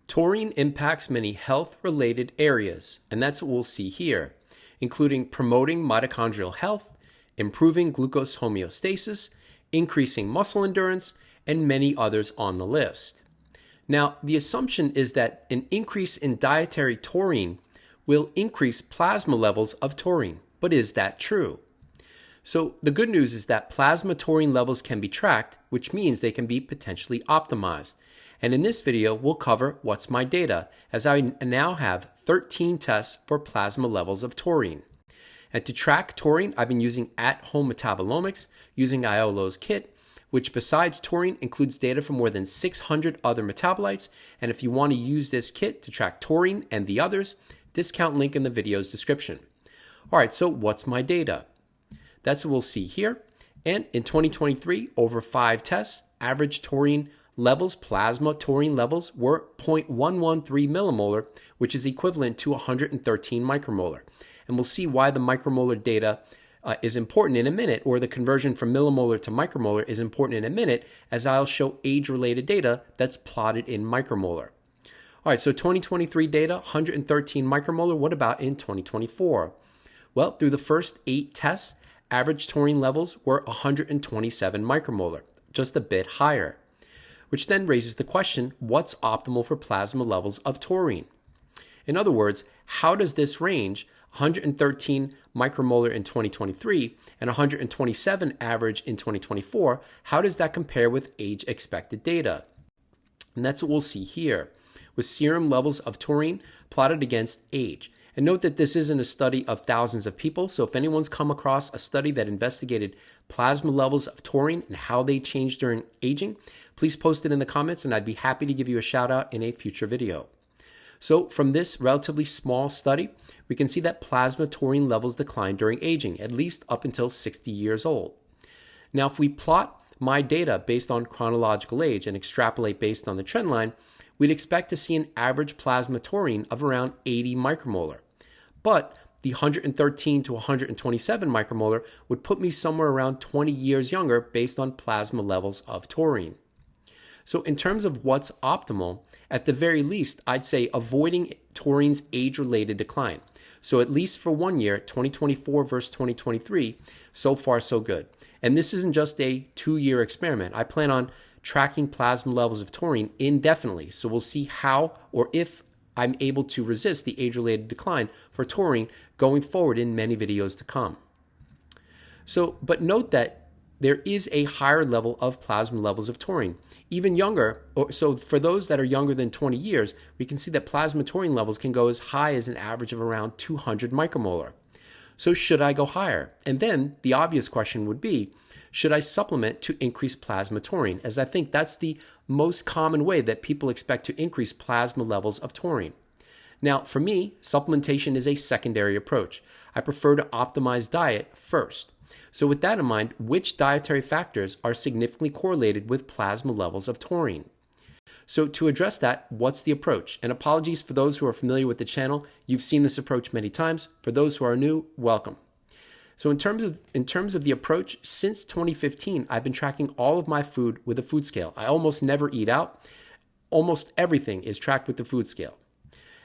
Taurine impacts many health-related areas, and that's what we'll see here, including promoting mitochondrial health, improving glucose homeostasis, increasing muscle endurance, and many others on the list. Now, the assumption is that an increase in dietary taurine will increase plasma levels of taurine, but is that true? So the good news is that plasma taurine levels can be tracked, which means they can be potentially optimized. And in this video, we'll cover what's my data, as I now have 13 tests for plasma levels of taurine. And to track taurine, I've been using at-home metabolomics using Iolo's kit, which besides taurine includes data from more than 600 other metabolites. And if you want to use this kit to track taurine and the others, discount link in the video's description. All right, so what's my data? That's what we'll see here. And in 2023, over 5 tests, average taurine levels, plasma taurine levels, were 0.113 millimolar, which is equivalent to 113 micromolar. And we'll see why the micromolar data is important in a minute, or the conversion from millimolar to micromolar is important in a minute, as I'll show age-related data that's plotted in micromolar. All right, so 2023 data, 113 micromolar. What about in 2024? Well, through the first 8 tests, average taurine levels were 127 micromolar, just a bit higher. Which then raises the question, what's optimal for plasma levels of taurine? In other words, how does this range, 113 micromolar in 2023 and 127 average in 2024, how does that compare with age expected data? And that's what we'll see here, with serum levels of taurine plotted against age. And note that this isn't a study of thousands of people, so if anyone's come across a study that investigated plasma levels of taurine and how they change during aging, please post it in the comments and I'd be happy to give you a shout out in a future video. So from this relatively small study, we can see that plasma taurine levels decline during aging, at least up until 60 years old. Now, if we plot my data based on chronological age and extrapolate based on the trend line, we'd expect to see an average plasma taurine of around 80 micromolar. But the 113 to 127 micromolar would put me somewhere around 20 years younger based on plasma levels of taurine. So in terms of what's optimal, at the very least, I'd say avoiding taurine's age-related decline. So at least for 1 year, 2024 versus 2023, so far so good. And this isn't just a 2-year experiment. I plan on tracking plasma levels of taurine indefinitely. So we'll see how or if I'm able to resist the age-related decline for taurine going forward in many videos to come. So, but note that there is a higher level of plasma levels of taurine. Even younger, so for those that are younger than 20 years, we can see that plasma taurine levels can go as high as an average of around 200 micromolar. So should I go higher? And then the obvious question would be, should I supplement to increase plasma taurine? As I think that's the most common way that people expect to increase plasma levels of taurine. Now, for me, supplementation is a secondary approach. I prefer to optimize diet first. So with that in mind, which dietary factors are significantly correlated with plasma levels of taurine? So to address that, what's the approach? And apologies for those who are familiar with the channel. You've seen this approach many times. For those who are new, welcome. So in terms of the approach, since 2015, I've been tracking all of my food with a food scale. I almost never eat out. Almost everything is tracked with the food scale.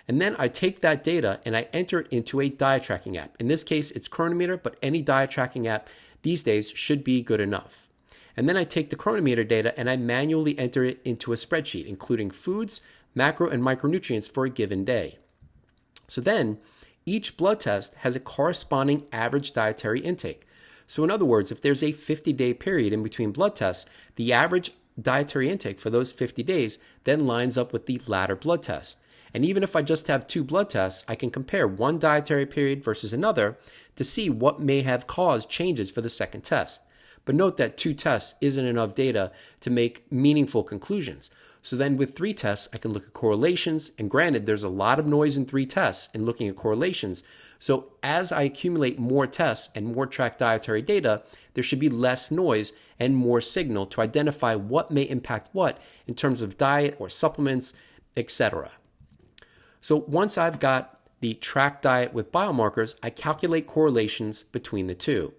And then I take that data and I enter it into a diet tracking app. In this case, it's Chronometer, but any diet tracking app these days should be good enough. And then I take the Chronometer data and I manually enter it into a spreadsheet, including foods, macro and micronutrients for a given day. So then, each blood test has a corresponding average dietary intake. So in other words, if there's a 50-day period in between blood tests, the average dietary intake for those 50 days then lines up with the latter blood test. And even if I just have 2 blood tests, I can compare one dietary period versus another to see what may have caused changes for the second test. But note that 2 tests isn't enough data to make meaningful conclusions. So then with 3 tests, I can look at correlations. And granted, there's a lot of noise in 3 tests in looking at correlations. So as I accumulate more tests and more tracked dietary data, there should be less noise and more signal to identify what may impact what in terms of diet or supplements, etc. So once I've got the tracked diet with biomarkers, I calculate correlations between the two.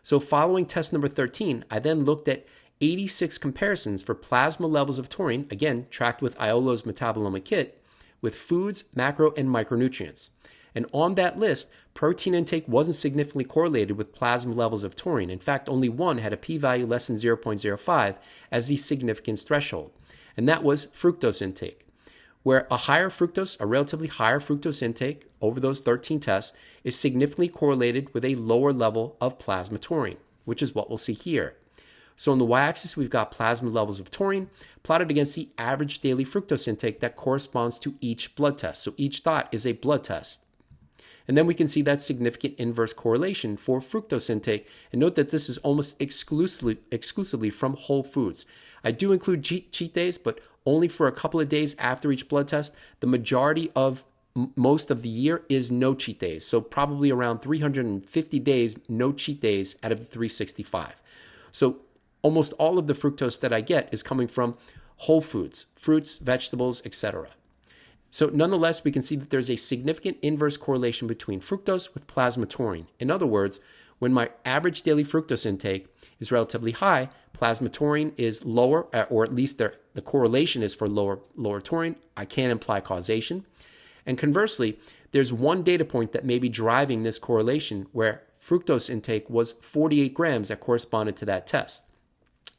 So following test number 13, I then looked at 86 comparisons for plasma levels of taurine, again, tracked with Iolo's metabolomic kit, with foods, macro, and micronutrients. And on that list, protein intake wasn't significantly correlated with plasma levels of taurine. In fact, only one had a p-value less than 0.05 as the significance threshold, and that was fructose intake, where a relatively higher fructose intake over those 13 tests is significantly correlated with a lower level of plasma taurine, which is what we'll see here. So on the y-axis, we've got plasma levels of taurine plotted against the average daily fructose intake that corresponds to each blood test. So each dot is a blood test. And then we can see that significant inverse correlation for fructose intake. And note that this is almost exclusively from whole foods. I do include cheat days, but only for a couple of days after each blood test. The majority of most of the year is no cheat days. So probably around 350 days, no cheat days out of the 365. So almost all of the fructose that I get is coming from whole foods, fruits, vegetables, etc. So nonetheless, we can see that there's a significant inverse correlation between fructose with plasma taurine. In other words, when my average daily fructose intake is relatively high, plasma taurine is lower, or at least the correlation is for lower taurine. I can't imply causation. And conversely, there's one data point that may be driving this correlation where fructose intake was 48 grams that corresponded to that test.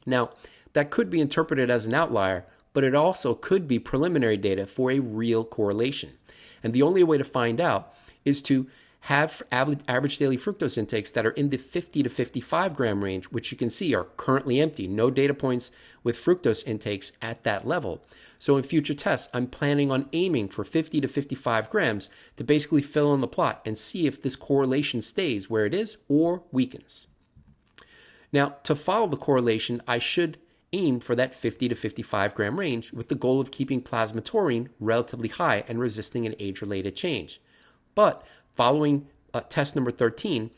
Now, that could be interpreted as an outlier, but it also could be preliminary data for a real correlation. And the only way to find out is to have average daily fructose intakes that are in the 50 to 55 gram range, which you can see are currently empty. No data points with fructose intakes at that level. So in future tests, I'm planning on aiming for 50 to 55 grams to basically fill in the plot and see if this correlation stays where it is or weakens. Now, to follow the correlation, I should aim for that 50 to 55 gram range with the goal of keeping plasma taurine relatively high and resisting an age-related change. But following test number 13,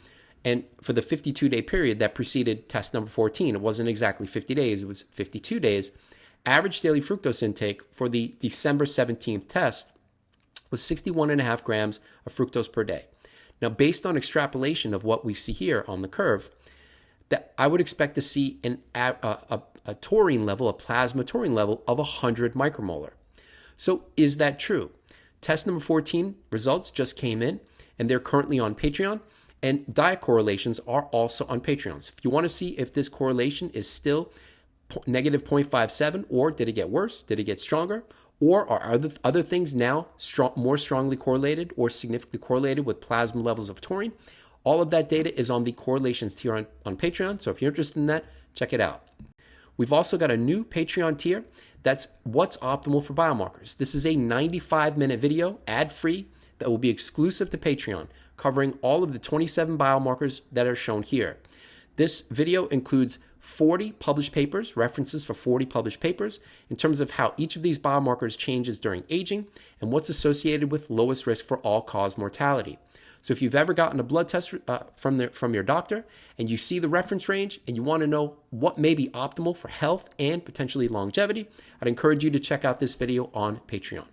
and for the 52-day period that preceded test number 14, it wasn't exactly 50 days, it was 52 days, average daily fructose intake for the December 17th test was 61.5 grams of fructose per day. Now, based on extrapolation of what we see here on the curve, that I would expect to see a taurine level, a plasma taurine level of 100 micromolar. So is that true? Test number 14 results just came in, and they're currently on Patreon, and diet correlations are also on Patreon. So if you want to see if this correlation is still negative 0.57, or did it get worse? Did it get stronger? Or are other things now more strongly correlated or significantly correlated with plasma levels of taurine? All of that data is on the correlations tier on Patreon. So if you're interested in that, check it out. We've also got a new Patreon tier that's what's optimal for biomarkers. This is a 95-minute video, ad-free, that will be exclusive to Patreon, covering all of the 27 biomarkers that are shown here. This video includes 40 published papers, references for 40 published papers, in terms of how each of these biomarkers changes during aging and what's associated with lowest risk for all-cause mortality. So if you've ever gotten a blood test from your doctor and you see the reference range and you want to know what may be optimal for health and potentially longevity, I'd encourage you to check out this video on Patreon.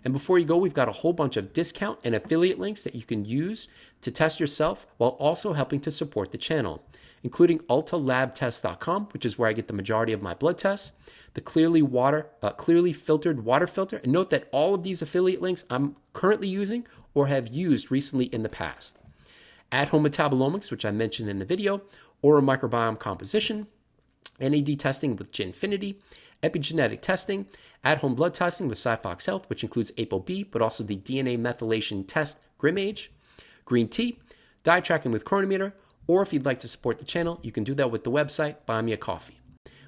And before you go, we've got a whole bunch of discount and affiliate links that you can use to test yourself while also helping to support the channel, including ultalabtest.com, which is where I get the majority of my blood tests, the clearly filtered water filter. And note that all of these affiliate links I'm currently using or have used recently in the past. At-home metabolomics, which I mentioned in the video, oral microbiome composition, NAD testing with Ginfinity, epigenetic testing, at-home blood testing with SciFox Health, which includes ApoB, but also the DNA methylation test GrimAge, green tea, diet tracking with Chronometer, or if you'd like to support the channel, you can do that with the website Buy Me a Coffee.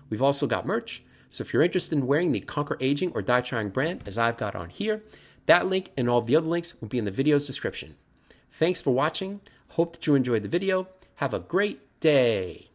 We've also got merch, so if you're interested in wearing the ConquerAging or Diet Trying brand, as I've got on here, that link and all of the other links will be in the video's description. Thanks for watching. Hope that you enjoyed the video. Have a great day.